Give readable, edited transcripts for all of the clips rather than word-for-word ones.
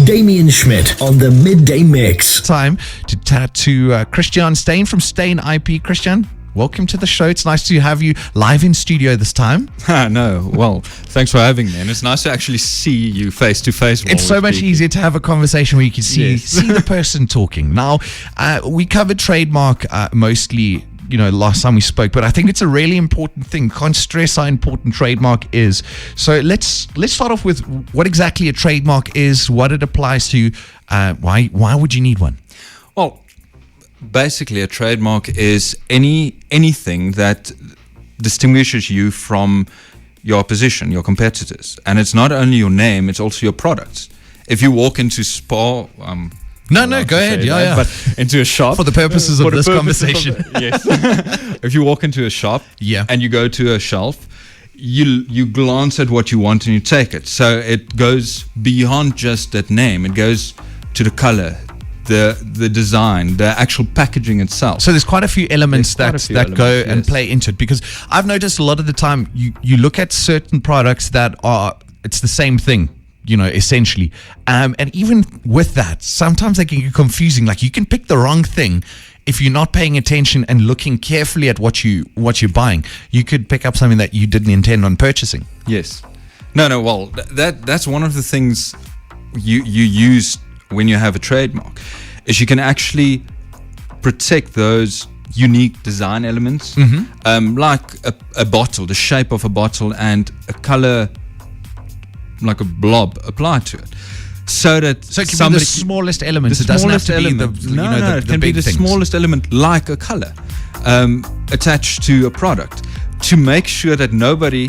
Damian Schmidt on the Midday Mix. Time to chat to Christian STEYN from STEYN IP. Christian, welcome to the show. It's nice to have you live in studio this time. No, well, thanks for having me. And it's nice to actually see you face to face. It's so much easier to have a conversation where you can see the person talking. Now, we covered Trademark mostly, last time we spoke, but I think it's a really important thing. Can't stress how important Trademark is. So let's start off with what exactly a trademark is, what it applies to, why would you need one? Well, basically a trademark is anything that distinguishes you from your opposition, your competitors. And it's not only your name, it's also your products. If you walk into Spa... No, go ahead. Yeah. But into a shop for the purposes of this conversation. Yes. If you walk into a shop and you go to a shelf, you glance at what you want and you take it. So it goes beyond just that name. It goes to the color, the design, the actual packaging itself. So there's quite a few elements that go and play into it, because I've noticed a lot of the time you look at certain products that it's the same thing. Essentially. And even with that, sometimes they can get confusing. Like, you can pick the wrong thing if you're not paying attention and looking carefully at what you're buying. You could pick up something that you didn't intend on purchasing. Yes. No. Well, that's one of the things you use when you have a trademark, is you can actually protect those unique design elements, like a bottle, the shape of a bottle, and a color, like a blob, applied to it, so it can be the smallest element. It doesn't have to be it can be the smallest element, like a color attached to a product, to make sure that nobody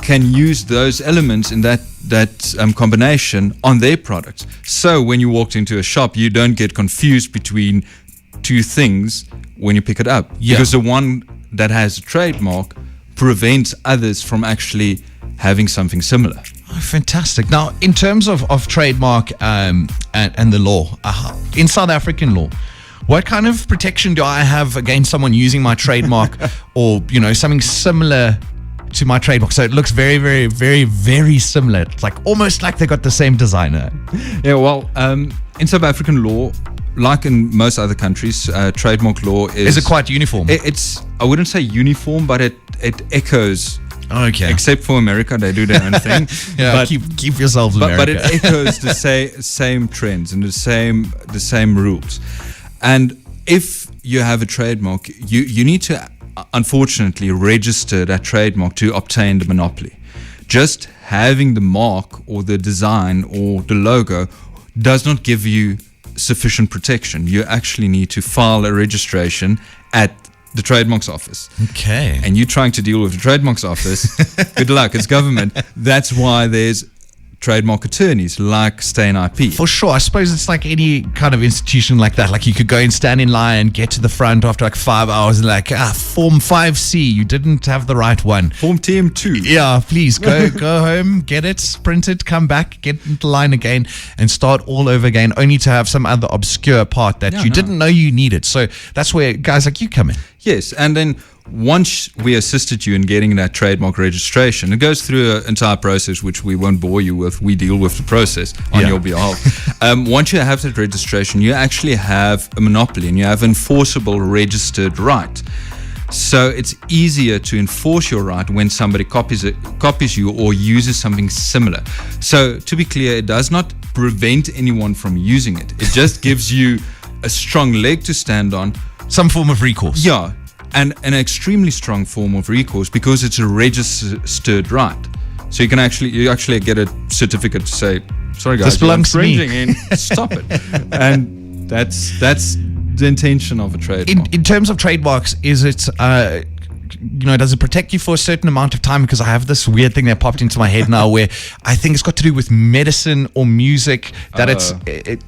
can use those elements in that combination on their products. So when you walked into a shop, you don't get confused between two things when you pick it up, because the one that has a trademark prevents others from actually having something similar. Oh, fantastic. Now, in terms of trademark and the law, in South African law, what kind of protection do I have against someone using my trademark or, something similar to my trademark? So it looks very, very, very, very similar. It's like almost like they got the same designer. Yeah, well, in South African law, like in most other countries, trademark law is it quite uniform? I wouldn't say uniform, but it echoes. Okay. Except for America, they do their own thing. But keep yourselves America. But it echoes the same trends and the same rules. And if you have a trademark, you need to unfortunately register that trademark to obtain the monopoly. Just having the mark or the design or the logo does not give you sufficient protection. You actually need to file a registration at the Trademarks Office. Okay. And you trying to deal with the Trademarks Office, good luck, it's government. That's why there's trademark attorneys like STEYN IP. For sure. I suppose it's like any kind of institution like that. Like, you could go and stand in line, get to the front after like 5 hours and Form 5C, you didn't have the right one. Form TM2. Yeah, please go home, get it, print it, come back, get into line again and start all over again, only to have some other obscure part that you didn't know you needed. So that's where guys like you come in. Yes, and then once we assisted you in getting that trademark registration, it goes through an entire process which we won't bore you with. We deal with the process on your behalf. Once you have that registration, you actually have a monopoly and you have enforceable registered right. So it's easier to enforce your right when somebody copies you or uses something similar. So to be clear, it does not prevent anyone from using it. It just gives you a strong leg to stand on. Some form of recourse. Yeah. And an extremely strong form of recourse, because it's a registered right. So you actually get a certificate to say, sorry guys, this belongs to me. In, stop it. And that's the intention of a trademark. In terms of trademarks, is it does it protect you for a certain amount of time? Because I have this weird thing that popped into my head now where I think it's got to do with medicine or music, that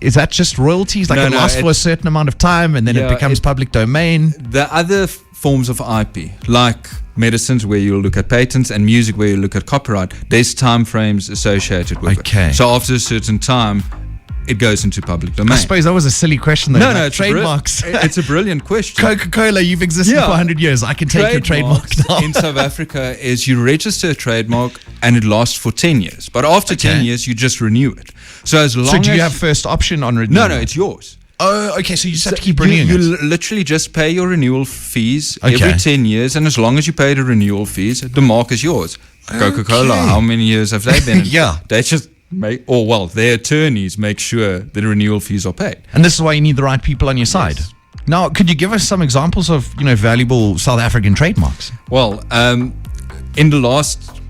is that just royalties? Like, it lasts for a certain amount of time and then it becomes public domain? The other forms of IP, like medicines where you look at patents, and music where you look at copyright, there's time frames associated with it. So after a certain time, it goes into public domain. I suppose that was a silly question though. No, trademarks. It's a brilliant question. Coca-Cola, you've existed for 100 years. I can take your trademark now. In South Africa is you register a trademark and it lasts for 10 years. But after 10 years, you just renew it. So as long So do as you have first option on renewal? no, it's yours. Oh, okay. So you just have to keep You renewing it. literally just pay your renewal fees Okay. every 10 years, and as long as you pay the renewal fees, the mark is yours. Coca-Cola, Okay. how many years have they been? Yeah. They just their attorneys make sure the renewal fees are paid. And this is why you need the right people on your side. Yes. Now, could you give us some examples of, valuable South African trademarks? Well, in the last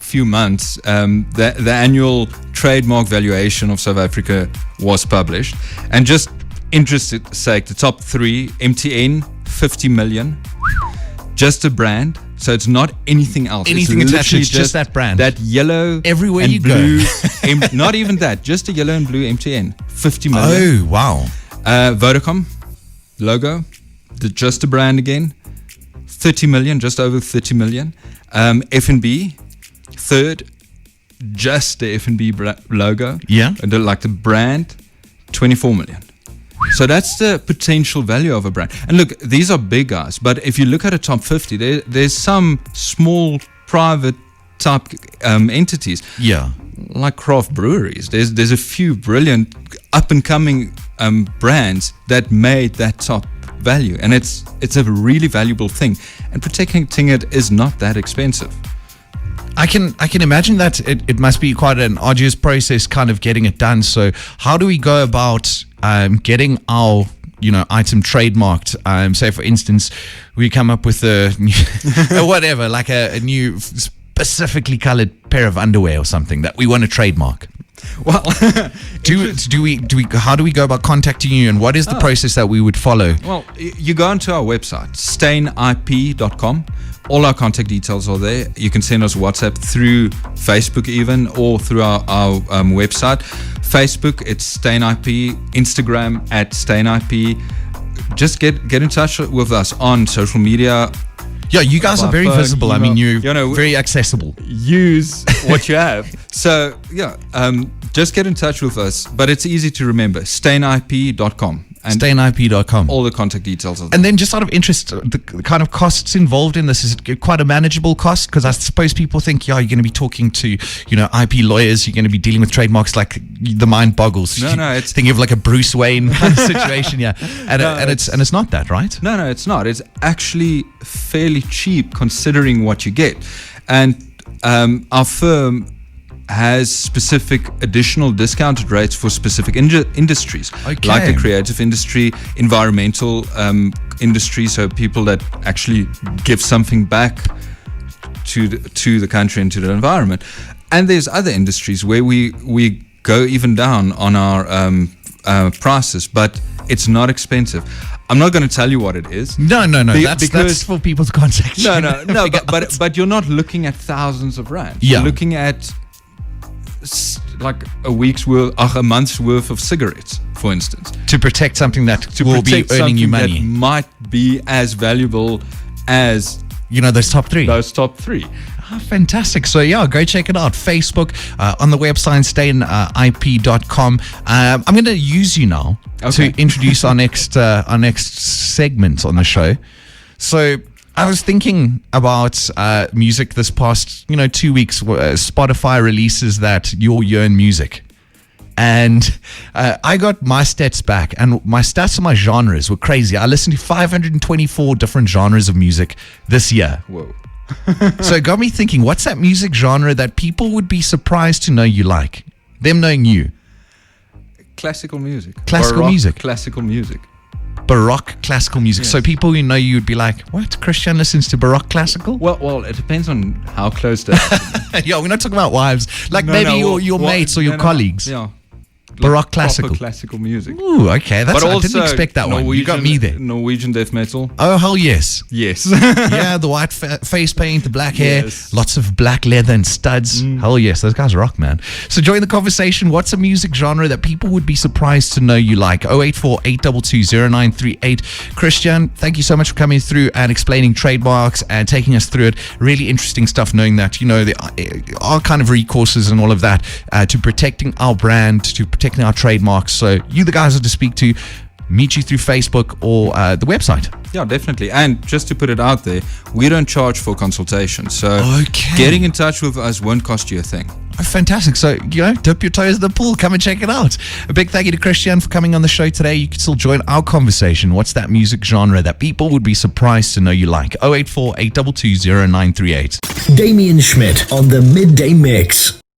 few months, the annual trademark valuation of South Africa was published, and just interested sake, the top 3: MTN, 50 million, just a brand. So it's not anything else. Anything it's attached, literally it's just that brand. That yellow Everywhere and you go. blue, not even that, just a yellow and blue MTN, 50 million. Oh, wow. Vodacom logo, just a brand again, 30 million, just over 30 million. F&B, third, just the F&B logo. Yeah. And the brand, 24 million. So that's the potential value of a brand. And look, these are big guys, but if you look at a top 50, there's some small private type entities. Yeah. Like craft breweries. There's a few brilliant up and coming brands that made that top value, and it's a really valuable thing, and protecting it is not that expensive. I can imagine that it must be quite an arduous process kind of getting it done. So how do we go about getting our item trademarked? Say for instance, we come up with a whatever, like a new specifically colored pair of underwear or something that we want to trademark. Well, how do we go about contacting you, and what is the process that we would follow? Well, you go onto our website, STEYNIP.com. All our contact details are there. You can send us WhatsApp through Facebook even, or through our website. Facebook, it's STEYN IP. Instagram, @STEYN IP. Just get in touch with us on social media. Yeah, you guys are very phone, visible. I mean, you're very accessible. Use what you have. So, just get in touch with us. But it's easy to remember, STEYNIP.com. And STEYNIP.com. all the contact details are there. And then just out of interest, the kind of costs involved in this, is it quite a manageable cost? Because I suppose people think, you're going to be talking to, IP lawyers, you're going to be dealing with trademarks, like the mind boggles. No, it's thinking of like a Bruce Wayne kind of situation, yeah. And it's not that, right? No, it's not. It's actually fairly cheap considering what you get. And our firm has specific additional discounted rates for specific industries, Okay. like the creative industry, environmental industry, so people that actually give something back to the country and to the environment. And there's other industries where we go even down on our prices, but it's not expensive. I'm not going to tell you what it is. No. That's for people to contact you. No. But you're not looking at thousands of rands. Yeah. You're looking at like a month's worth of cigarettes, for instance, to protect something that will be earning you money. that might be as valuable as those top three. Oh, fantastic. So go check it out. Facebook, on the website, STEYNIP.com. I'm going to use you now to introduce our next segment on the show. So I was thinking about music this past 2 weeks. Spotify releases that your year in music. And I got my stats back, and my stats on my genres were crazy. I listened to 524 different genres of music this year. Whoa. So it got me thinking, what's that music genre that people would be surprised to know you like? Them knowing you. Classical music. Classical Baroque music. Classical music. Baroque classical music. Yes. So people who know you would be like, what? Christian listens to Baroque classical? Well, it depends on how close to. Yeah, we're not talking about wives. Like your mates or your colleagues. Yeah. Baroque Proper classical. classical music. Ooh, okay. I didn't expect that one. You got me there. Norwegian death metal. Oh, hell yes. Yes. Yeah, the white face paint, the black hair, Yes. lots of black leather and studs. Hell yes, those guys rock, man. So join the conversation. What's a music genre that people would be surprised to know you like? 084-822-0938. Christian, thank you so much for coming through and explaining trademarks and taking us through it. Really interesting stuff, knowing that, there are kind of recourses and all of that to protecting our brand, to protecting our trademarks. So you the guys are to speak to. meet you through Facebook or the website. Yeah, definitely. And just to put it out there, we don't charge for consultation. So Okay. getting in touch with us won't cost you a thing. Oh, fantastic. So, dip your toes in the pool. Come and check it out. A big thank you to Christian for coming on the show today. You can still join our conversation. What's that music genre that people would be surprised to know you like? 084 822 0938. Damian Schmidt on the Midday Mix.